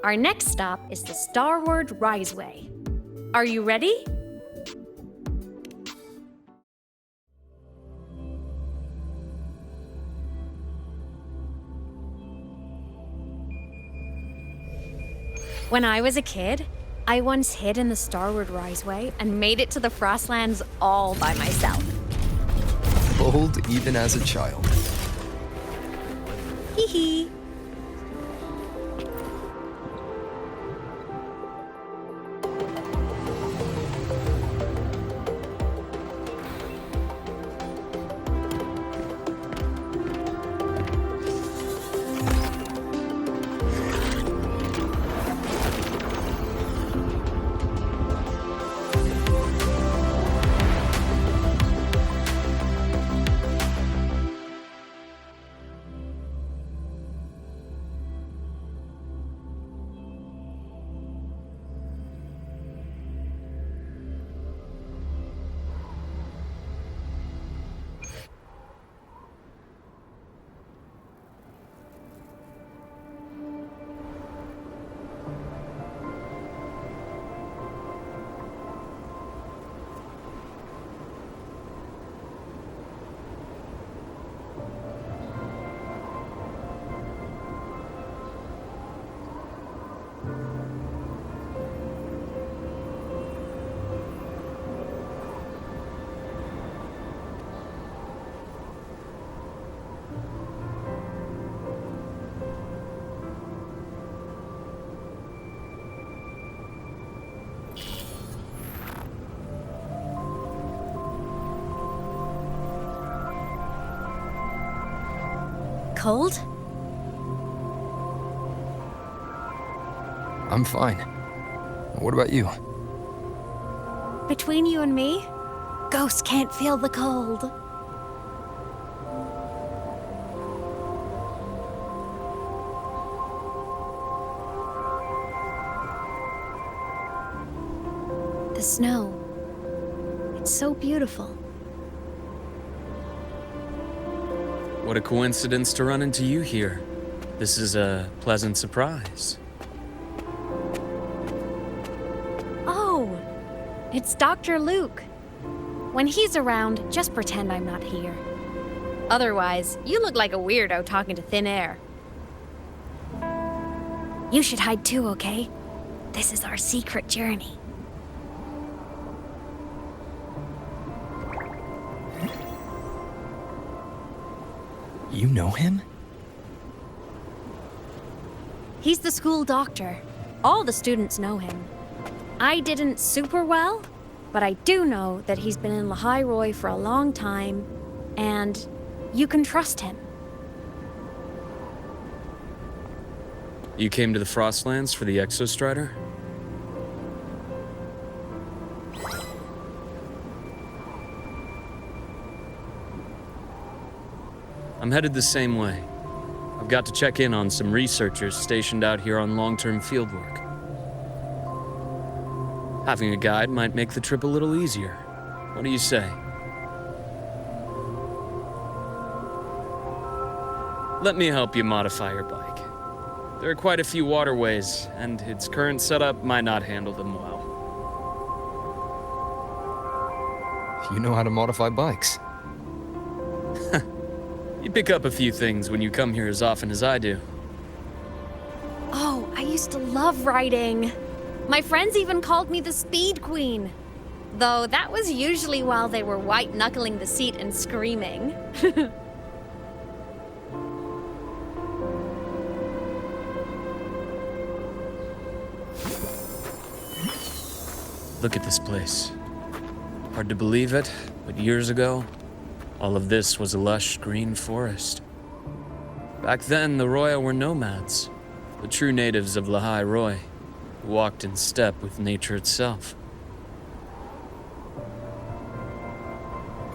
Our next stop is the Starward Riseway. Are you ready? When I was a kid, I once hid in the Starward Riseway and made it to the Frostlands all by myself. Bold even as a child. Hee hee. Cold? I'm fine. What about you? Between you and me, ghosts can't feel the cold. The snow. It's so beautiful. What a coincidence to run into you here. This is a pleasant surprise. Oh, it's Dr. Luke. When he's around, just pretend I'm not here. Otherwise, you look like a weirdo talking to thin air. You should hide too, okay? This is our secret journey. You know him? He's the school doctor. All the students know him. I didn't super well, but I do know that he's been in Lahairoi for a long time, and you can trust him. You came to the Frostlands for the Exostrider? I'm headed the same way. I've got to check in on some researchers stationed out here on long-term fieldwork. Having a guide might make the trip a little easier. What do you say? Let me help you modify your bike. There are quite a few waterways, and its current setup might not handle them well. You know how to modify bikes. You pick up a few things when you come here as often as I do. Oh, I used to love riding. My friends even called me the Speed Queen. Though that was usually while they were white-knuckling the seat and screaming. Look at this place. Hard to believe it, but years ago, all of this was a lush green forest. Back then, the Roya were nomads, the true natives of Lahairoi, who walked in step with nature itself.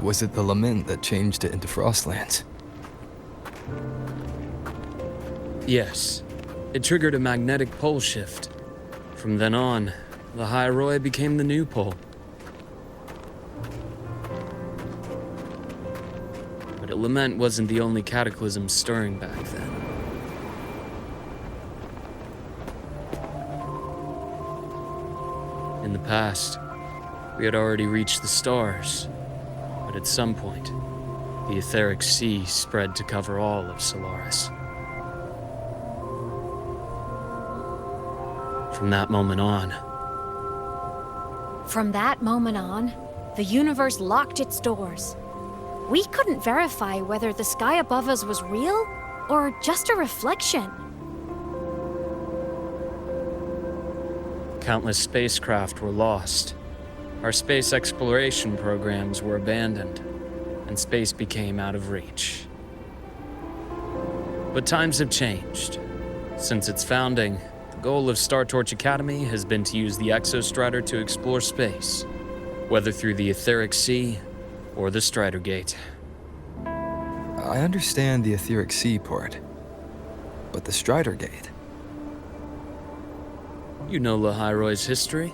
Was it the lament that changed it into Frostlands? Yes, it triggered a magnetic pole shift. From then on, Lahairoi became the new pole. But lament wasn't the only cataclysm stirring back then. the past. We had already reached the stars, but at some point, the etheric sea spread to cover all of Solaris. From that moment on, the universe locked its doors. We couldn't verify whether the sky above us was real or just a reflection. countless spacecraft were lost. Our space exploration programs were abandoned, and space became out of reach. But times have changed. Since its founding, the goal of Star Torch Academy has been to use the Exostrider to explore space, whether through the Etheric Sea or the Strider Gate. I understand the Etheric Sea part, but the Strider Gate? You know Lahairoy's history.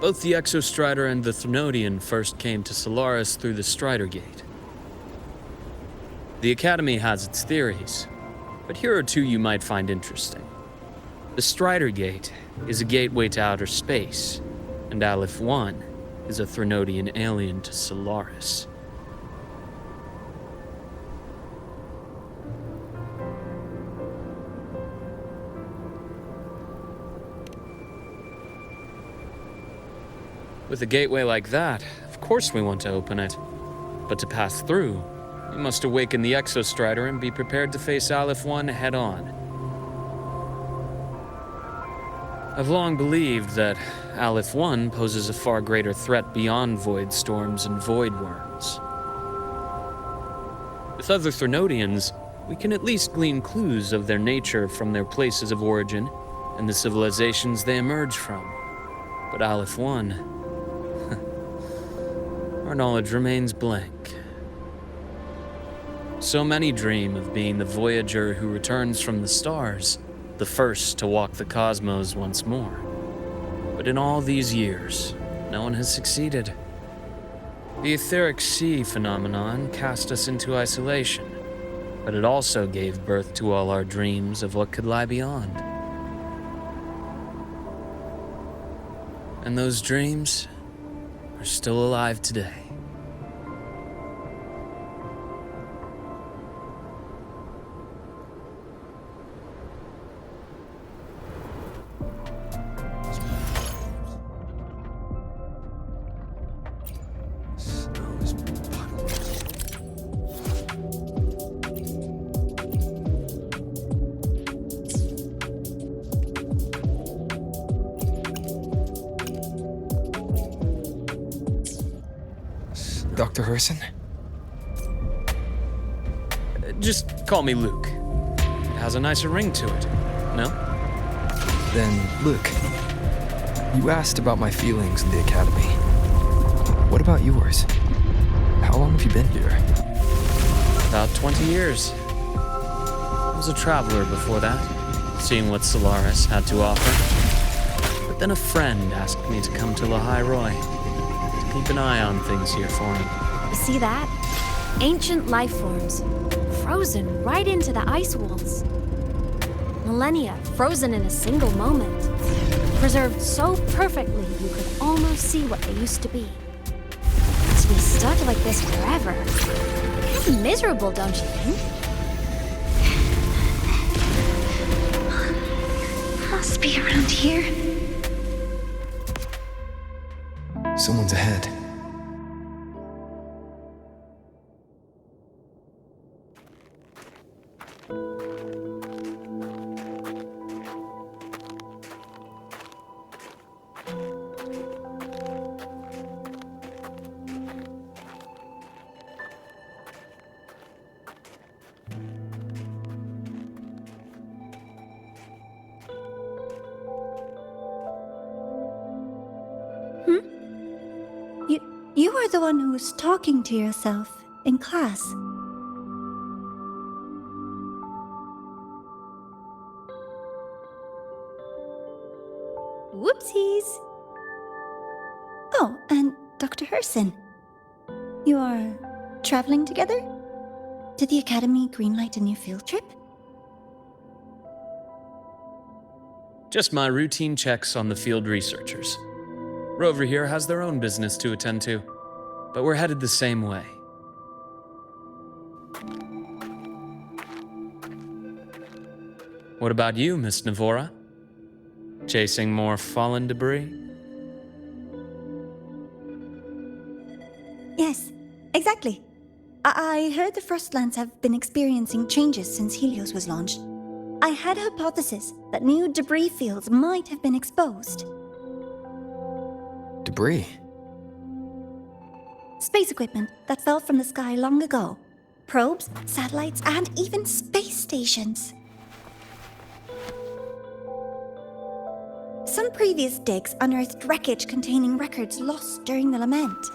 Both the Exostrider and the Thrunodian first came to Solaris through the Strider Gate. The Academy has its theories, but here are two you might find interesting. The Strider Gate is a gateway to outer space, and Aleph 1 is a Thrunodian alien to Solaris. With a gateway like that, of course we want to open it. But to pass through, we must awaken the Exostrider and be prepared to face Aleph 1 head-on. I've long believed that Aleph 1 poses a far greater threat beyond void storms and void worms. With other Thrunodians, we can at least glean clues of their nature from their places of origin and the civilizations they emerge from. But Aleph 1... our knowledge remains blank. So many dream of being the Voyager who returns from the stars, the first to walk the cosmos once more. But in all these years, no one has succeeded. The Etheric Sea phenomenon cast us into isolation, but it also gave birth to all our dreams of what could lie beyond. And those dreams are still alive today. Dr. Herson? Just call me Luke. It has a nicer ring to it, no? Then, Luke, you asked about my feelings in the Academy. What about yours? How long have you been here? About 20 years. I was a traveler before that, seeing what Solaris had to offer. But then a friend asked me to come to Lahairoy, to keep an eye on things here for me. You see that? Ancient life forms, frozen right into the ice walls. Millennia frozen in a single moment, preserved so perfectly you could almost see what they used to be. To be stuck like this forever, kind of miserable, don't you think? Must be around here. Someone's ahead. You are the one who was talking to yourself in class. Whoopsies! Oh, and Dr. Herson. You are traveling together? Did the Academy greenlight a new field trip? Just my routine checks on the field researchers. Rover here has their own business to attend to, but we're headed the same way. What about you, Miss Navora? Chasing more fallen debris? Yes, exactly. I heard the Frostlands have been experiencing changes since Helios was launched. I had a hypothesis that new debris fields might have been exposed. Debris? Space equipment that fell from the sky long ago. Probes, satellites, and even space stations. Some previous digs unearthed wreckage containing records lost during the lament.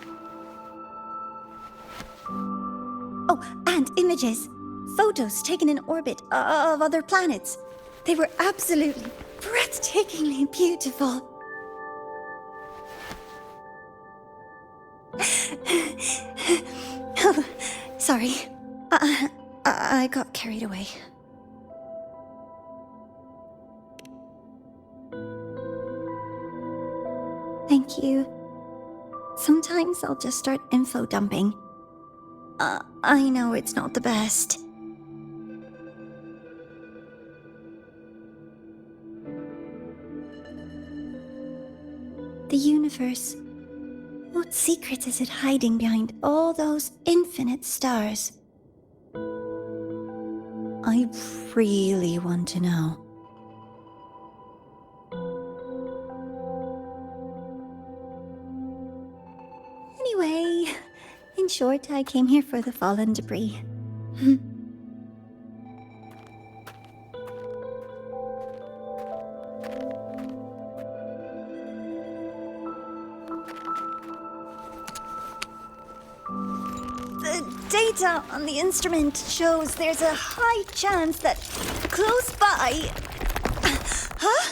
Oh, and images. Photos taken in orbit of other planets. They were absolutely breathtakingly beautiful. Oh, sorry. I got carried away. Thank you. Sometimes I'll just start info dumping. I know it's not the best. The universe. What secret is it hiding behind all those infinite stars? I really want to know. Anyway, in short, I came here for the fallen debris. The data on the instrument shows there's a high chance that close by... Huh?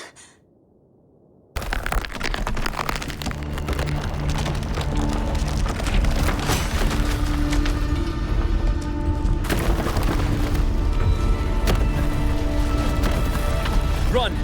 Run!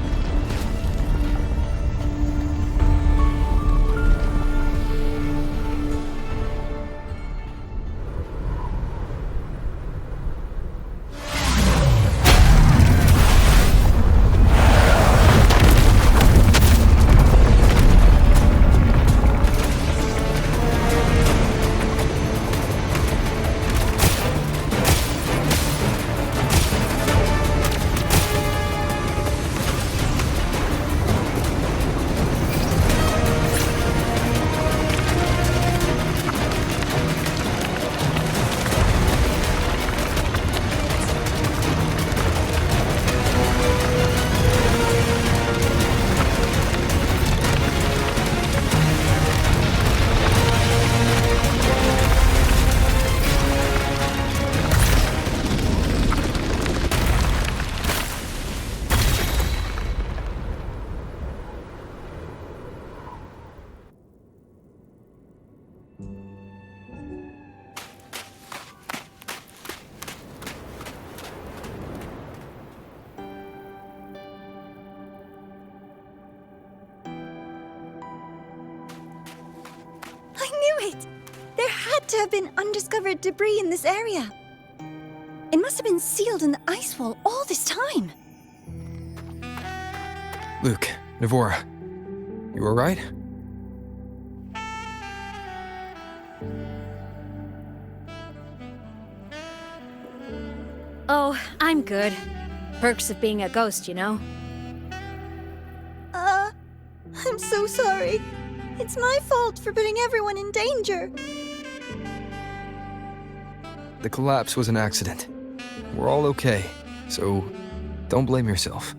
There had to have been undiscovered debris in this area. It must have been sealed in the ice wall all this time. Luke, Navora, you alright? Oh, I'm good. Perks of being a ghost, you know? I'm so sorry. It's my fault for putting everyone in danger. The collapse was an accident. We're all okay, so don't blame yourself.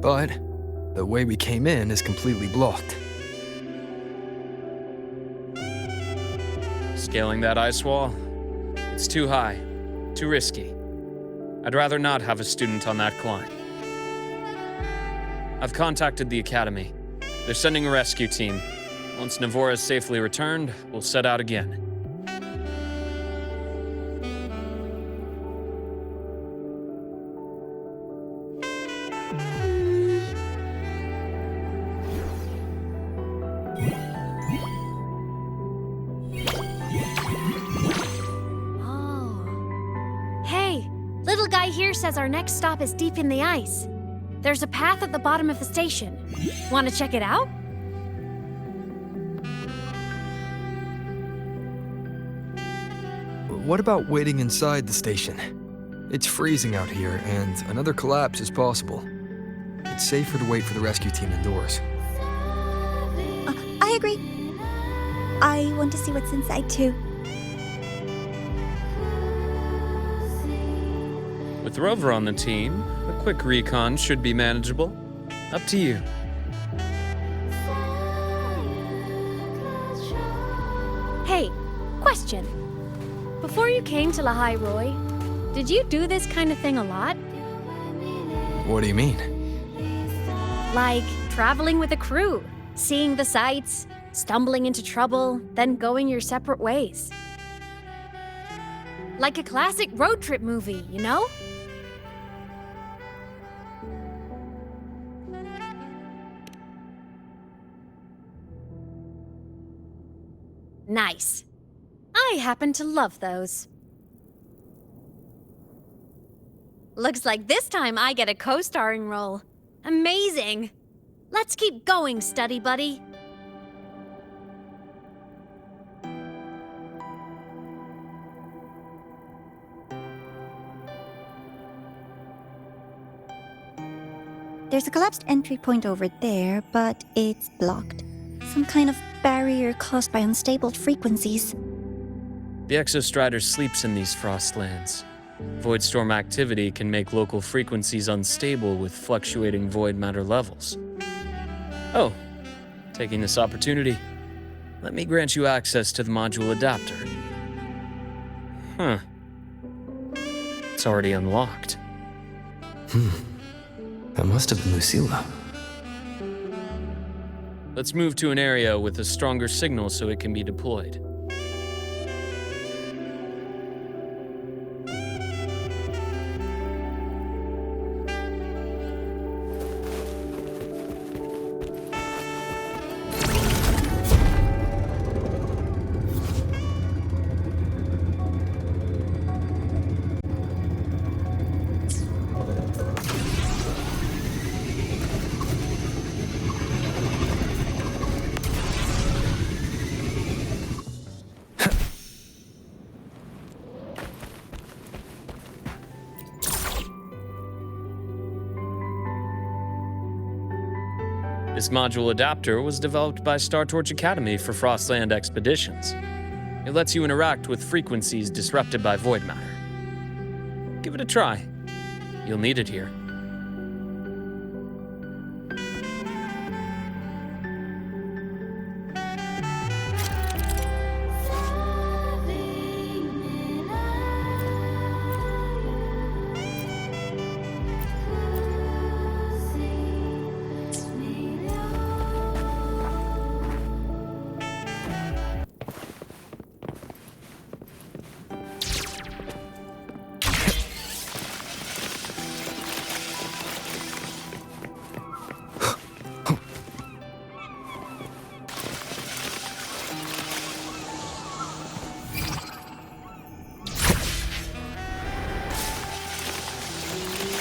But the way we came in is completely blocked. Scaling that ice wall? It's too high, too risky. I'd rather not have a student on that climb. I've contacted the Academy. They're sending a rescue team. Once Navora is safely returned, we'll set out again. Little guy here says our next stop is deep in the ice. There's a path at the bottom of the station. Want to check it out? What about waiting inside the station? It's freezing out here, and another collapse is possible. It's safer to wait for the rescue team indoors. I agree. I want to see what's inside too. With Rover on the team, a quick recon should be manageable. Up to you. Hey, question. Before you came to Lahai Roy, did you do this kind of thing a lot? What do you mean? Like traveling with a crew, seeing the sights, stumbling into trouble, then going your separate ways. Like a classic road trip movie, you know? Nice. I happen to love those. Looks like this time I get a co-starring role. Amazing! Let's keep going, study buddy. There's a collapsed entry point over there, but it's blocked. Some kind of barrier caused by unstable frequencies. The Exostrider sleeps in these frostlands. Void storm activity can make local frequencies unstable with fluctuating void matter levels. Oh, taking this opportunity, let me grant you access to the module adapter. Huh. It's already unlocked. That must have been Lucilla. Let's move to an area with a stronger signal so it can be deployed. This module adapter was developed by Star Torch Academy for Frostland expeditions. It lets you interact with frequencies disrupted by void matter. Give it a try. You'll need it here.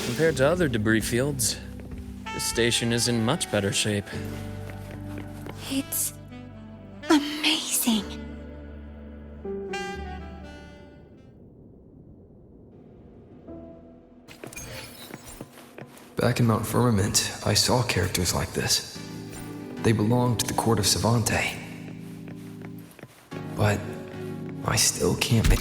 Compared to other debris fields, this station is in much better shape. It's amazing. Back in Mount Firmament, I saw characters like this. They belonged to the court of Savante. But I still can't make...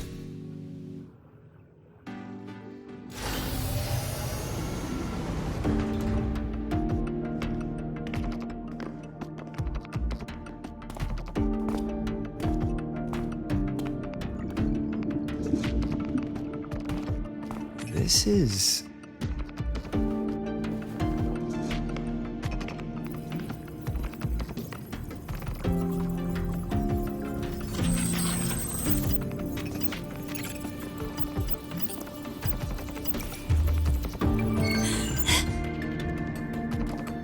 This is...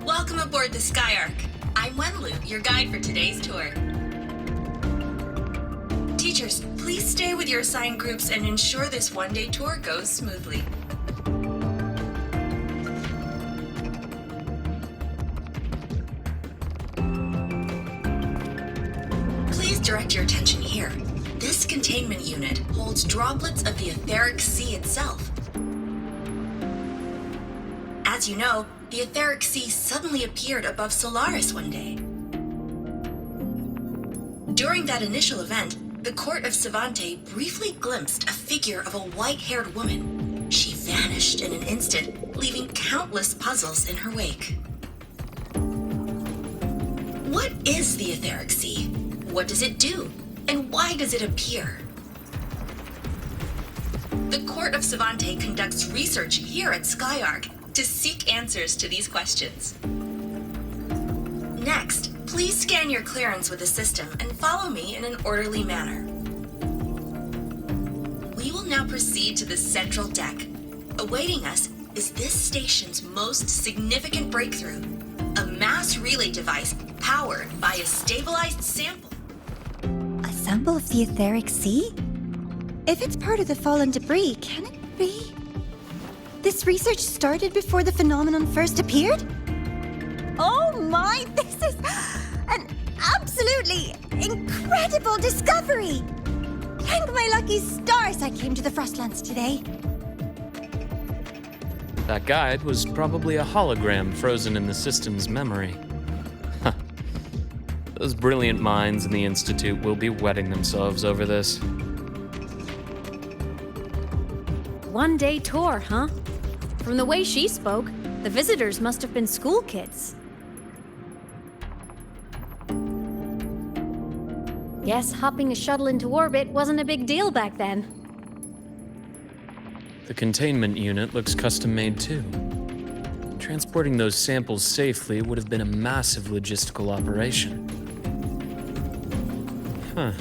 Welcome aboard the Skyark. I'm Wenlu, your guide for today's tour. To Teachers, please stay with your assigned groups and ensure this one-day tour goes smoothly. Please direct your attention here. This containment unit holds droplets of the etheric sea itself. As you know, the etheric sea suddenly appeared above Solaris one day. During that initial event, the court of Savante briefly glimpsed a figure of a white-haired woman. She vanished in an instant, leaving countless puzzles in her wake. What is the etheric sea? What does it do? And why does it appear? The court of Savante conducts research here at Skyark to seek answers to these questions. Next, please scan your clearance with the system and follow me in an orderly manner. We will now proceed to the central deck. Awaiting us is this station's most significant breakthrough, a mass relay device powered by a stabilized sample. A sample of the etheric sea? If it's part of the fallen debris, can it be? This research started before the phenomenon first appeared? Oh my, this is an absolutely incredible discovery! Thank my lucky stars I came to the Frostlands today. That guide was probably a hologram frozen in the system's memory. Huh. Those brilliant minds in the Institute will be wetting themselves over this. One-day tour, huh? From the way she spoke, the visitors must have been school kids. Guess hopping a shuttle into orbit wasn't a big deal back then. The containment unit looks custom-made too. Transporting those samples safely would have been a massive logistical operation. Huh.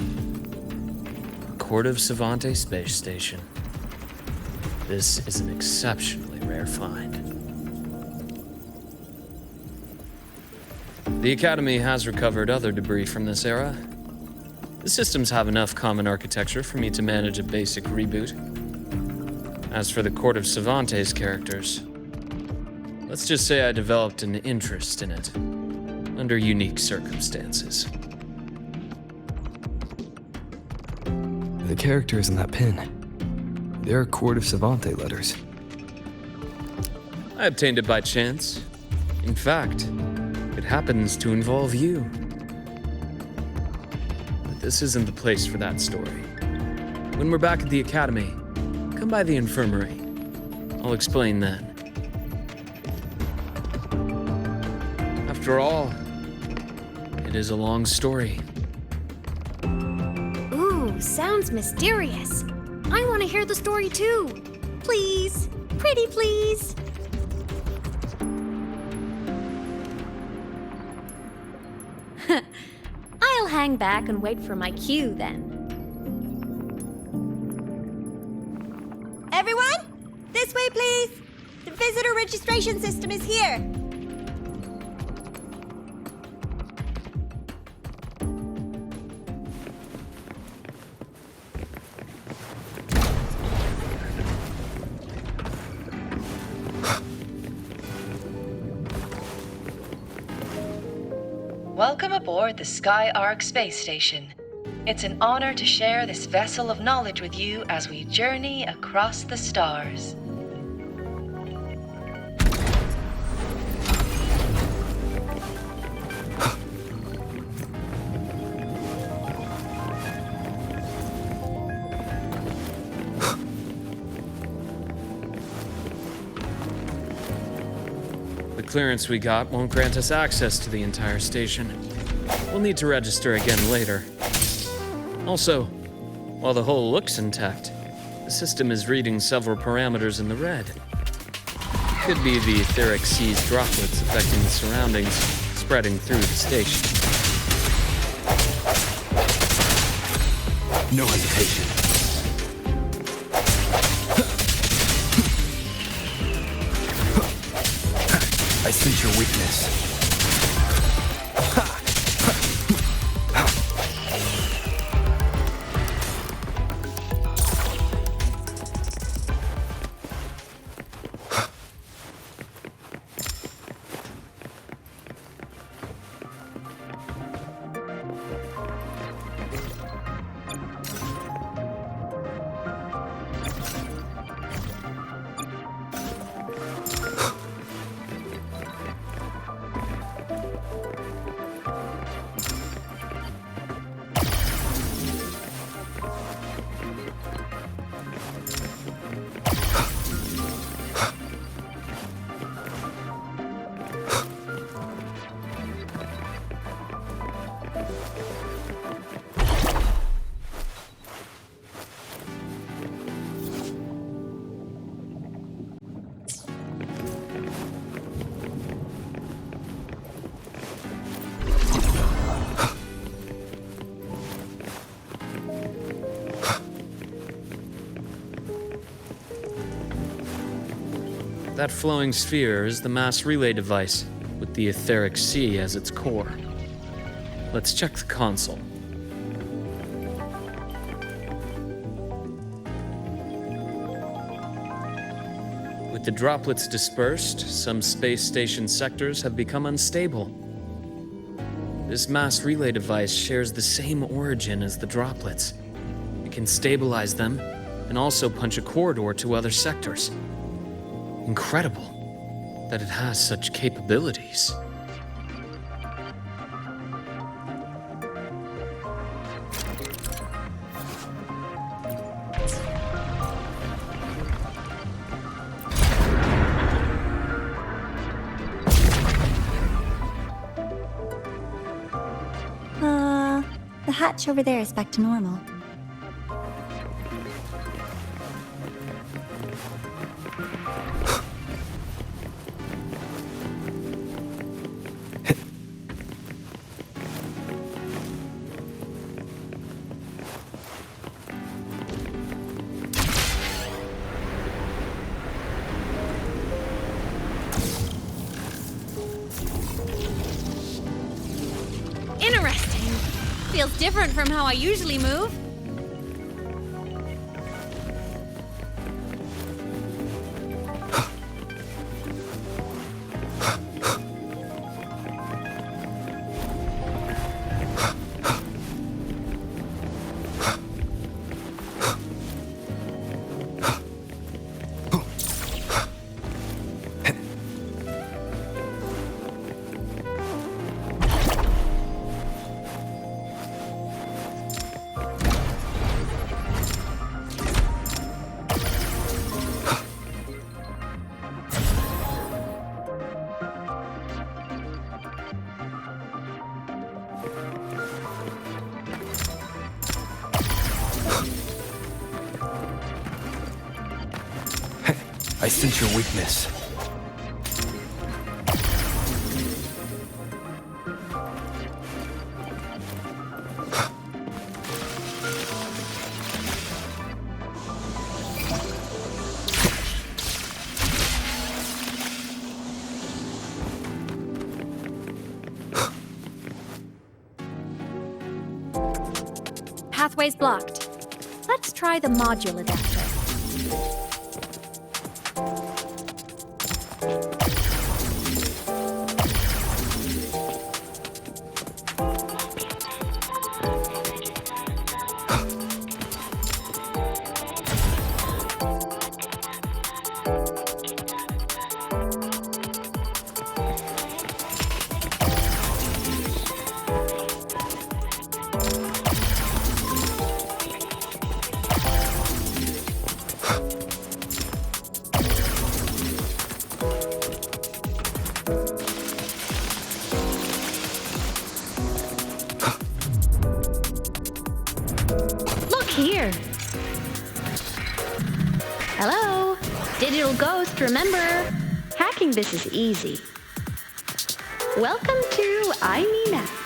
Court of Savante Space Station. This is an exceptionally rare find. The Academy has recovered other debris from this era. The systems have enough common architecture for me to manage a basic reboot. As for the Court of Savante's characters, let's just say I developed an interest in it, under unique circumstances. The characters in that pin, they're Court of Savante letters. I obtained it by chance. In fact, it happens to involve you. But this isn't the place for that story. When we're back at the Academy, come by the infirmary. I'll explain then. After all, it is a long story. Ooh, sounds mysterious. I want to hear the story too. Please, pretty please. I'll hang back and wait for my cue then. Everyone, this way please. The visitor registration system is here. Welcome aboard the Skyark space station. It's an honor to share this vessel of knowledge with you as we journey across the stars. The clearance we got won't grant us access to the entire station. We'll need to register again later. Also, while the hull looks intact, the system is reading several parameters in the red. Could be the etheric sea's droplets affecting the surroundings, spreading through the station. No hesitation. I sense your weakness. That flowing sphere is the mass relay device, with the etheric sea as its core. Let's check the console. With the droplets dispersed, some space station sectors have become unstable. This mass relay device shares the same origin as the droplets. It can stabilize them and also punch a corridor to other sectors. Incredible that it has such capabilities. The hatch over there is back to normal. Interesting. Feels different from how I usually move. I sense your weakness. Pathway's blocked. Let's try the module adapter. Here. Hello? Digital Ghost, remember? Hacking this is easy. Welcome to Nameless.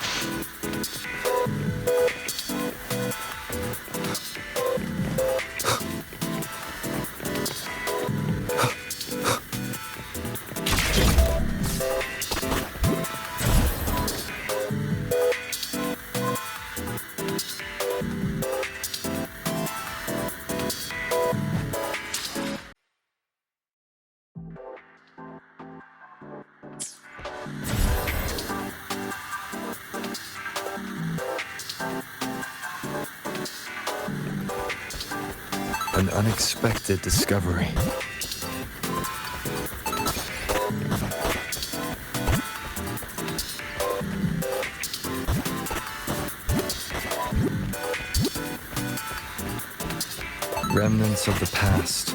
An unexpected discovery. Remnants of the past.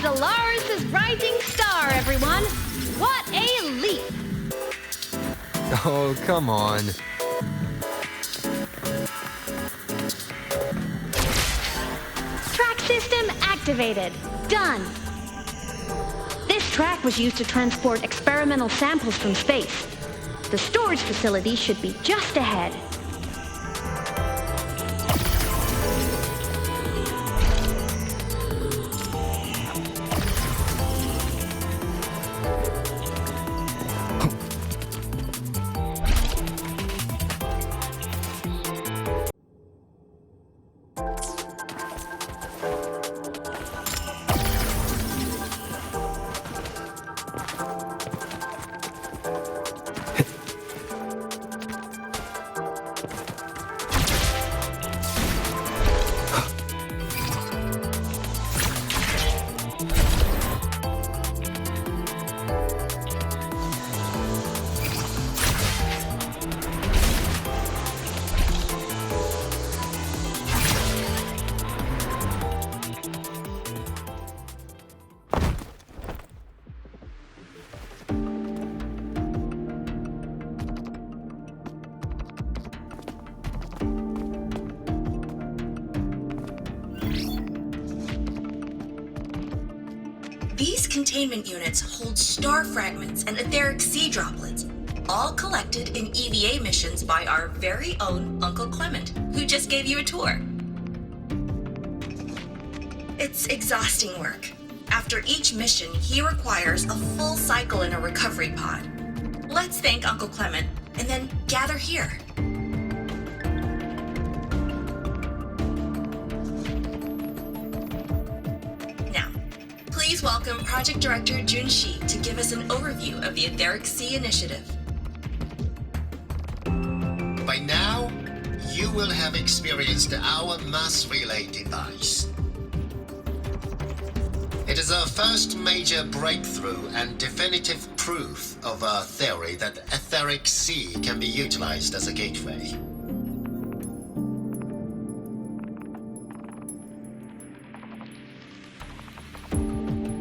Solaris' rising star, everyone! What a leap! Oh, come on. Track system activated. Done. This track was used to transport experimental samples from space. The storage facility should be just ahead. These containment units hold star fragments and etheric sea droplets, all collected in EVA missions by our very own Uncle Clement, who just gave you a tour. It's exhausting work. After each mission, he requires a full cycle in a recovery pod. Let's thank Uncle Clement, and then gather here. Now, please welcome Project Director Jun Shi to give us an overview of the Etheric Sea Initiative. By now, you will have experienced our mass relay device. It is our first major breakthrough and definitive proof of our theory that Etheric Sea can be utilized as a gateway.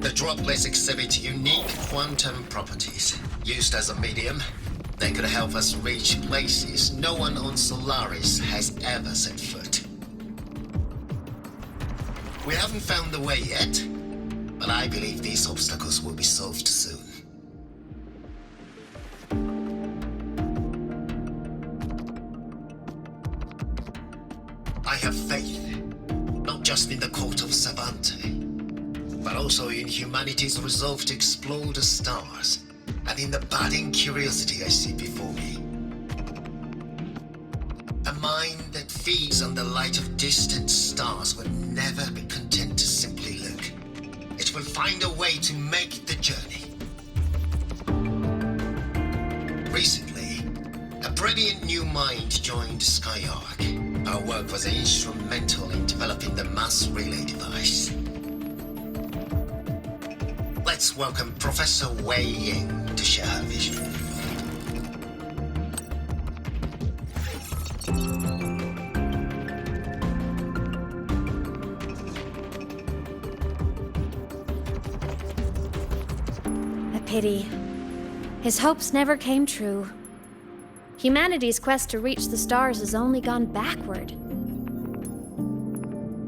The droplets exhibit unique quantum properties. Used as a medium, they could help us reach places no one on Solaris has ever set foot. We haven't found the way yet, but I believe these obstacles will be solved soon. I have faith, not just in the court of Savante, but also in humanity's resolve to explore the stars, and in the budding curiosity I see before me. A mind that feeds on the light of distant stars will never be content to simply look. It will find a way to make the journey. Recently, a brilliant new mind joined Skyark. Our work was instrumental in developing the mass relay device. Let's welcome Professor Wei Ying to share her vision. Pity. His hopes never came true. Humanity's quest to reach the stars has only gone backward.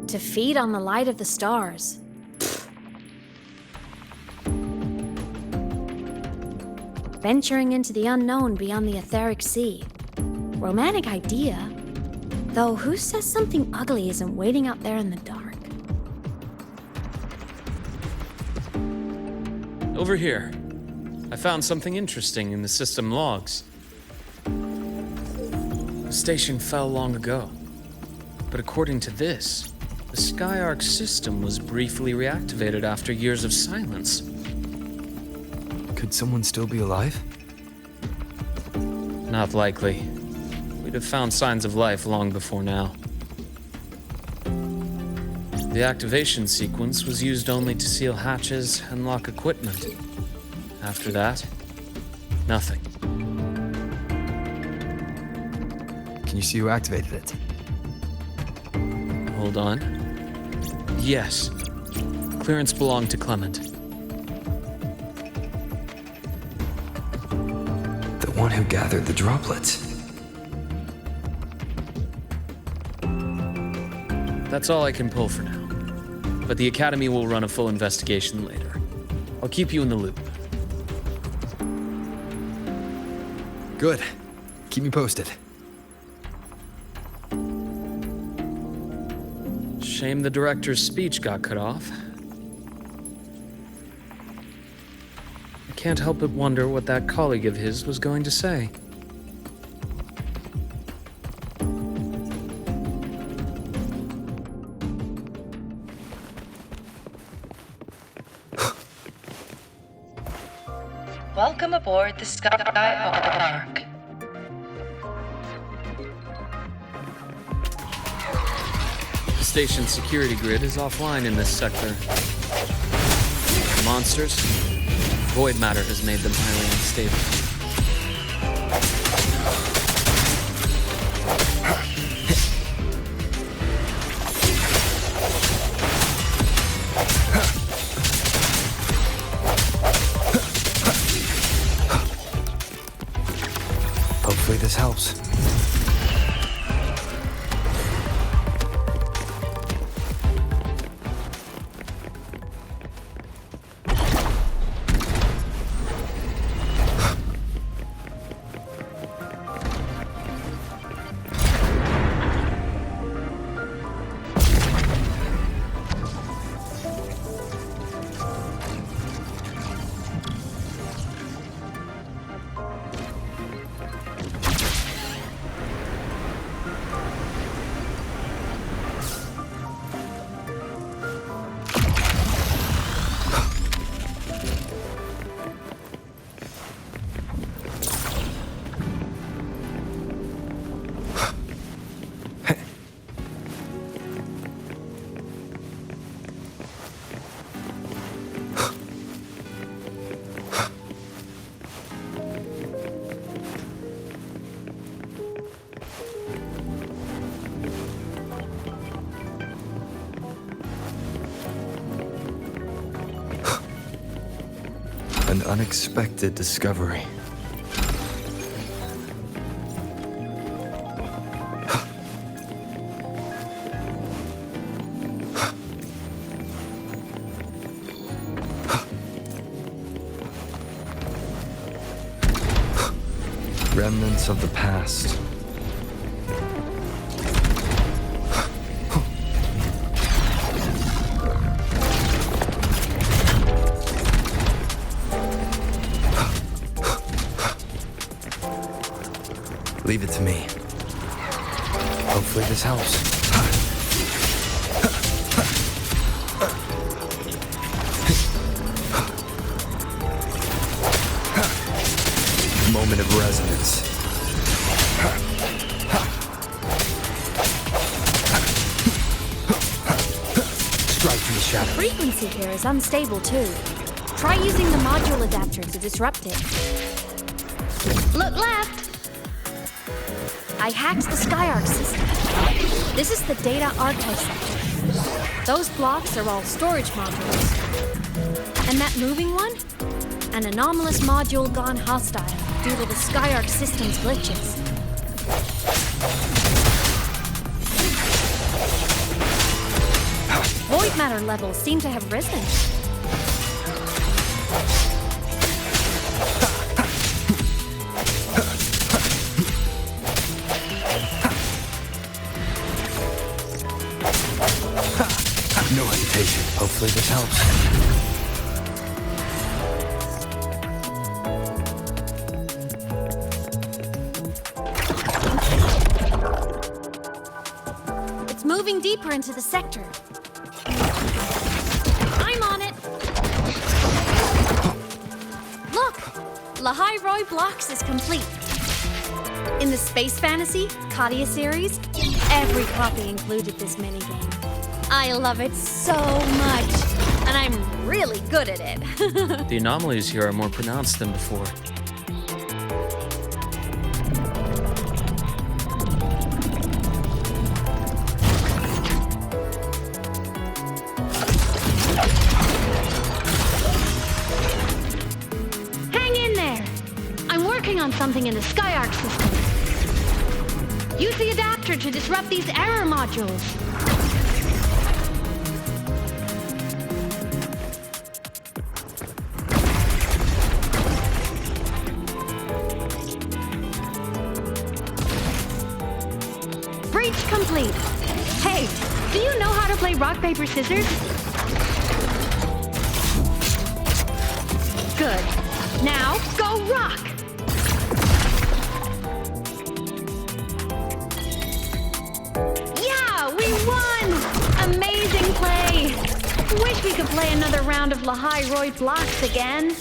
To feed on the light of the stars. Venturing into the unknown beyond the Etheric Sea. Romantic idea. Though who says something ugly isn't waiting out there in the dark? Over here. I found something interesting in the system logs. The station fell long ago. But according to this, the Skyark system was briefly reactivated after years of silence. Could someone still be alive? Not likely. We'd have found signs of life long before now. The activation sequence was used only to seal hatches and lock equipment. After that, nothing. Can you see who activated it? Hold on. Yes. Clearance belonged to Clement. The one who gathered the droplets. That's all I can pull for now. But the Academy will run a full investigation later. I'll keep you in the loop. Good. Keep me posted. Shame the director's speech got cut off. I can't help but wonder what that colleague of his was going to say. Welcome aboard the Skyark. The station's security grid is offline in this sector. Monsters? Void matter has made them highly unstable. Hopefully this helps. An unexpected discovery. Remnants of the past. Leave it to me. Hopefully this helps. Moment of resonance. Strike from the shadow. Frequency here is unstable too. Try using the module adapter to disrupt it. Look left! I hacked the Skyark system. This is the data archive sector. Those blocks are all storage modules. And that moving one? An anomalous module gone hostile due to the Skyark system's glitches. Void matter levels seem to have risen. No hesitation. Hopefully this helps. It's moving deeper into the sector. I'm on it. Look, Lahai Roy Blocks is complete. In the Space Fantasy Katia series, every copy included this minigame. I love it so much, and I'm really good at it. The anomalies here are more pronounced than before. something in the Skyark system. Use the adapter to disrupt these error modules. Breach complete. Hey, do you know how to play rock, paper, scissors? Good. Now, go rock! Yeah, we won! Amazing play! Wish we could play another round of Lahai-Roy blocks again.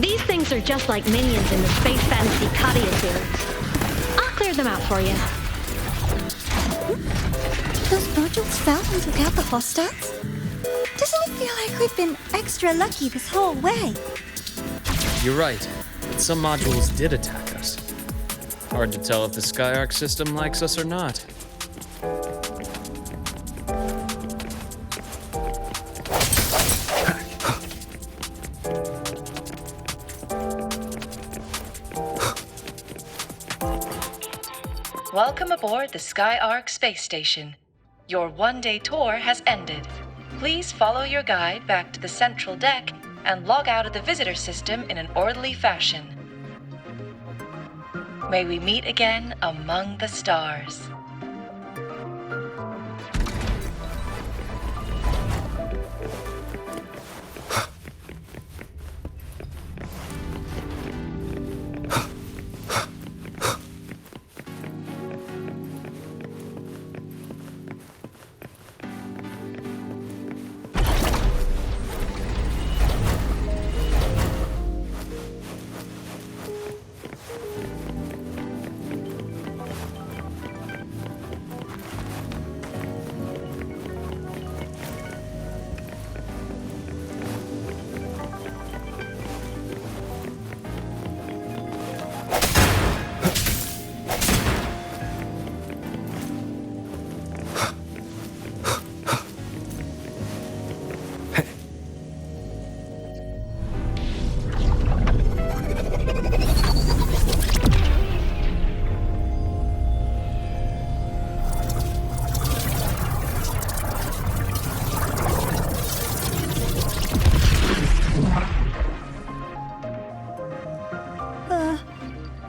These things are just like minions in the Space Fantasy Katia series. I'll clear them out for you. Those modules fell and took out the hostiles? Doesn't it feel like we've been extra lucky this whole way? You're right, but some modules did attack us. Hard to tell if the Skyark system likes us or not. Welcome aboard the Skyark space station. Your one-day tour has ended. Please follow your guide back to the central deck and log out of the visitor system in an orderly fashion. May we meet again among the stars.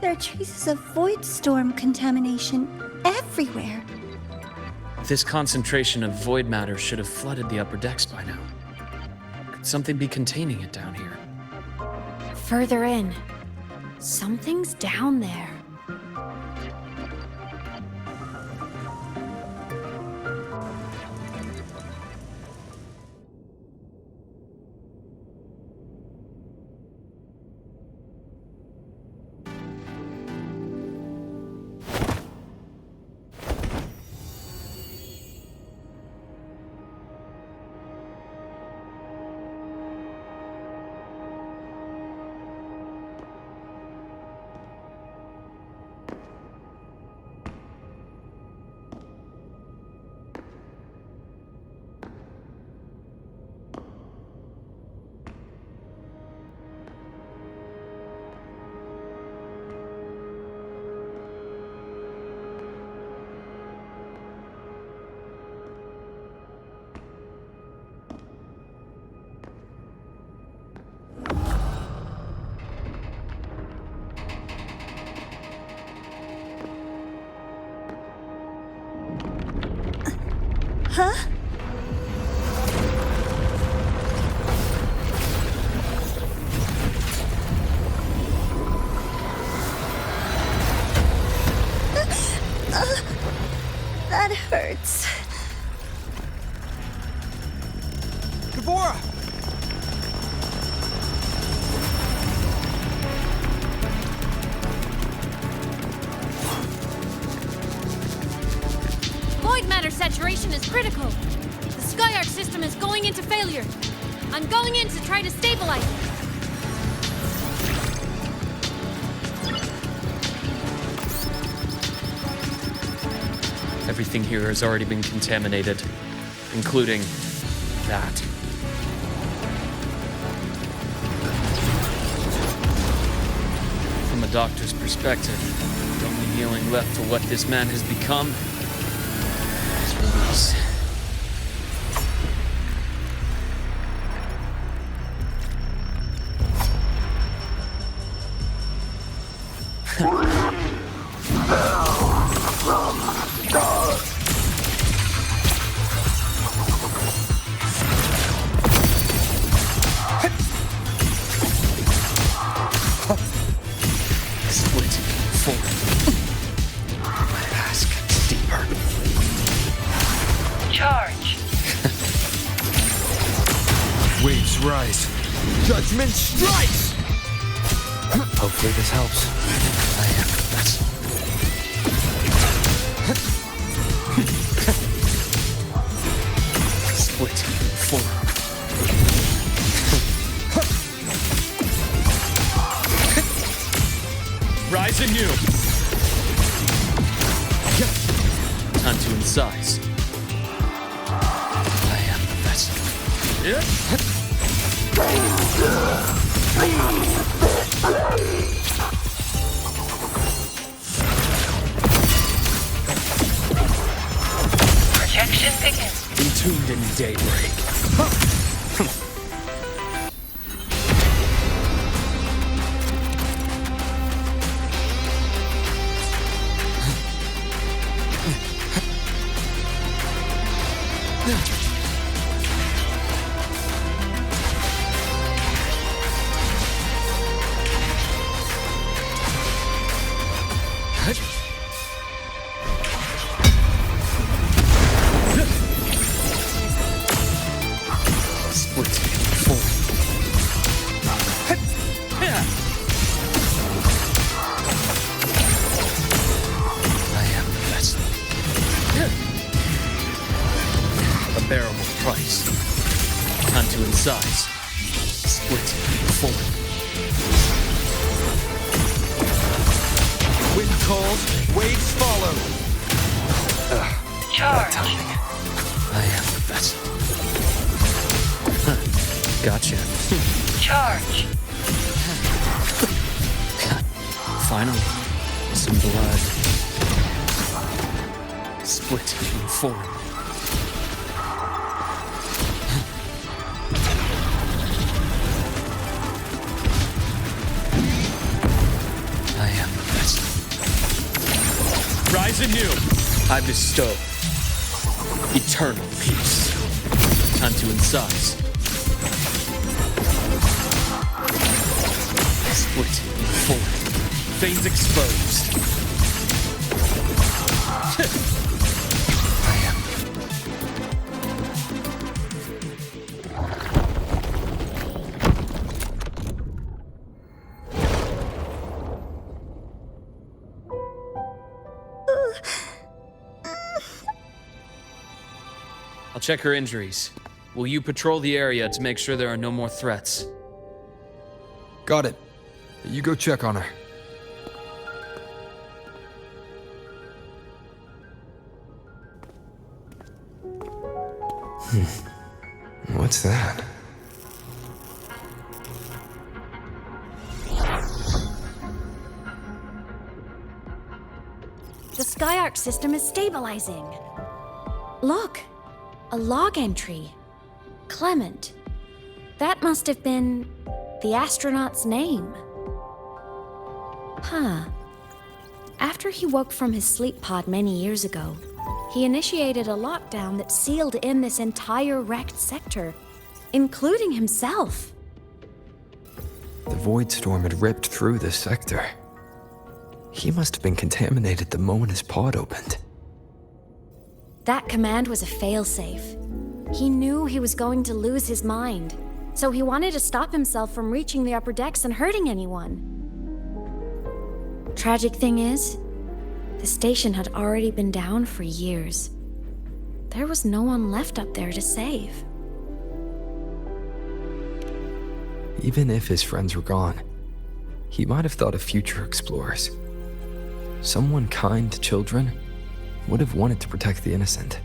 There are traces of void storm contamination everywhere. This concentration of void matter should have flooded the upper decks by now. Could something be containing it down here? Further in. Something's down there. Huh? That hurts. Devorah! Void matter saturation is critical. The Skyark system is going into failure. I'm going in to try to stabilize it. Everything here has already been contaminated, including that. From a doctor's perspective, the only healing left for what this man has become is release. Charge. Waves rise. Judgment strikes! Hopefully this helps. I am the vessel. Split. Form. Rise anew. Time to incise. I am the vessel. Projection begins. Entombed in daybreak. Split. Form. I am the vessel. A bearable price. Time to incise. Split. Form. Wind calls, waves follow. Charge. I am the vessel. Gotcha. Charge. Finally, some blood. Split in form. I am the vessel. Rise anew. I bestow eternal peace. Time to incise. Split in form. Veins exposed. I am. I'll check her injuries. Will you patrol the area to make sure there are no more threats? Got it. You go check on her. What's that? The Skyark system is stabilizing. Look, a log entry. Clement. That must have been the astronaut's name. Huh. After he woke from his sleep pod many years ago, he initiated a lockdown that sealed in this entire wrecked sector, including himself. The void storm had ripped through this sector. He must have been contaminated the moment his pod opened. That command was a failsafe. He knew he was going to lose his mind, so he wanted to stop himself from reaching the upper decks and hurting anyone. Tragic thing is, the station had already been down for years. There was no one left up there to save. Even if his friends were gone, he might have thought of future explorers. Someone kind to children would have wanted to protect the innocent.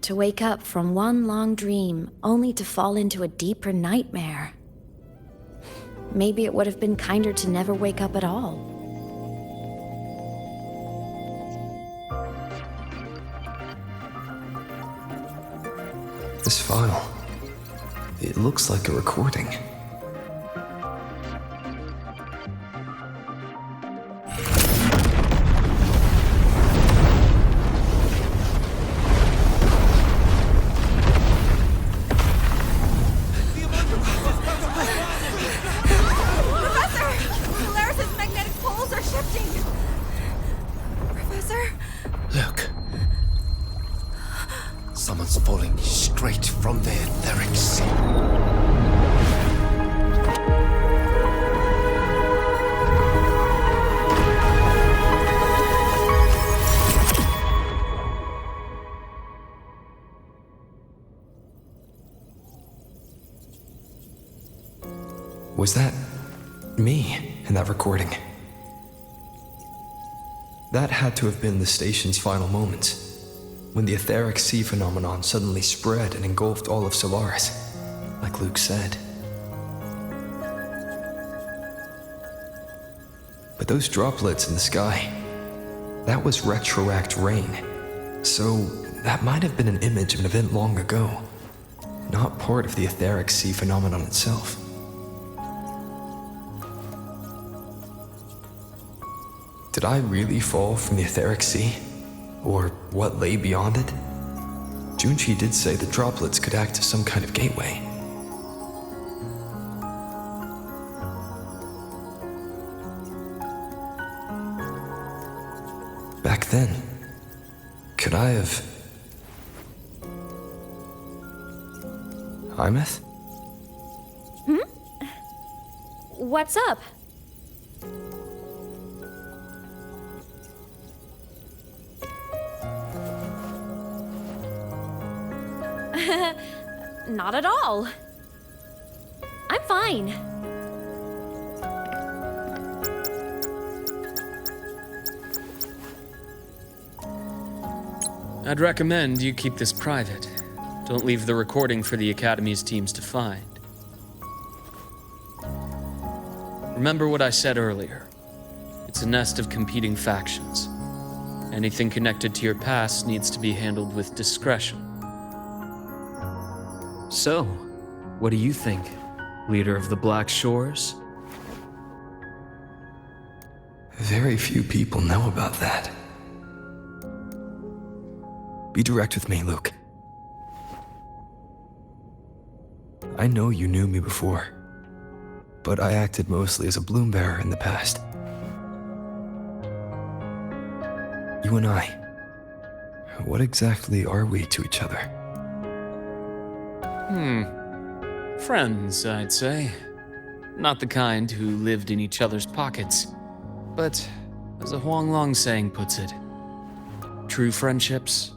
To wake up from one long dream only to fall into a deeper nightmare. Maybe it would have been kinder to never wake up at all. This file, it looks like a recording. Look. Someone's falling straight from the etheric sea. Was that me in that recording? That had to have been the station's final moments, when the etheric sea phenomenon suddenly spread and engulfed all of Solaris, like Luke said. But those droplets in the sky, that was retroact rain. So that might have been an image of an event long ago, not part of the etheric sea phenomenon itself. Did I really fall from the etheric sea? Or what lay beyond it? Junchi did say the droplets could act as some kind of gateway. Back then, could I have... Imeth? What's up? Not at all. I'm fine. I'd recommend you keep this private. Don't leave the recording for the Academy's teams to find. Remember what I said earlier. It's a nest of competing factions. Anything connected to your past needs to be handled with discretion. So, what do you think, leader of the Black Shores? Very few people know about that. Be direct with me, Luke. I know you knew me before, but I acted mostly as a bloom bearer in the past. You and I, what exactly are we to each other? Friends, I'd say. Not the kind who lived in each other's pockets, but as a Huanglong saying puts it, true friendships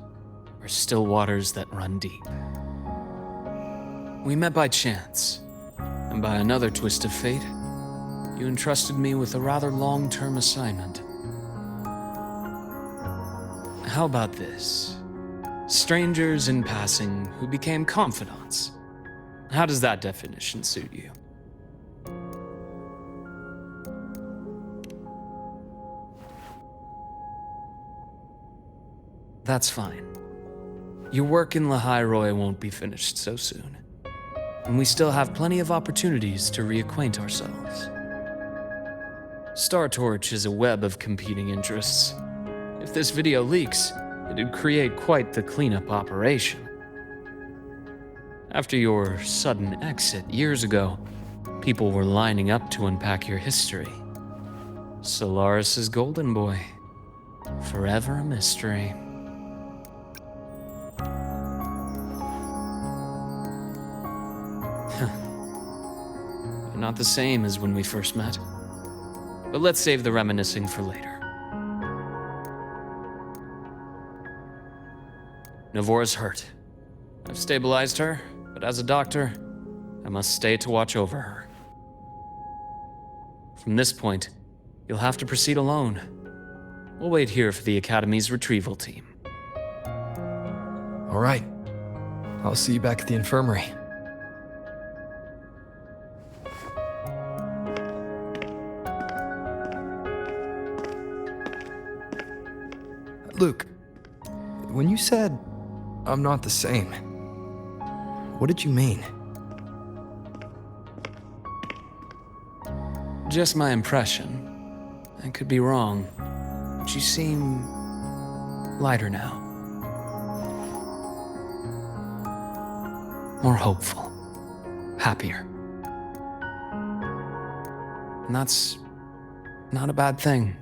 are still waters that run deep. We met by chance, and by another twist of fate, you entrusted me with a rather long-term assignment. How about this? Strangers in passing who became confidants. How does that definition suit you? That's fine. Your work in Lehigh Roy won't be finished so soon, and we still have plenty of opportunities to reacquaint ourselves. Star Torch is a web of competing interests. If this video leaks, it'd create quite the cleanup operation. After your sudden exit years ago, people were lining up to unpack your history. Solaris's golden boy. Forever a mystery. You're not the same as when we first met. But let's save the reminiscing for later. Navora's hurt. I've stabilized her, but as a doctor, I must stay to watch over her. From this point, you'll have to proceed alone. We'll wait here for the Academy's retrieval team. All right. I'll see you back at the infirmary. Luke, when you said, I'm not the same, what did you mean? Just my impression. I could be wrong. But you seem lighter now. More hopeful. Happier. And that's not a bad thing.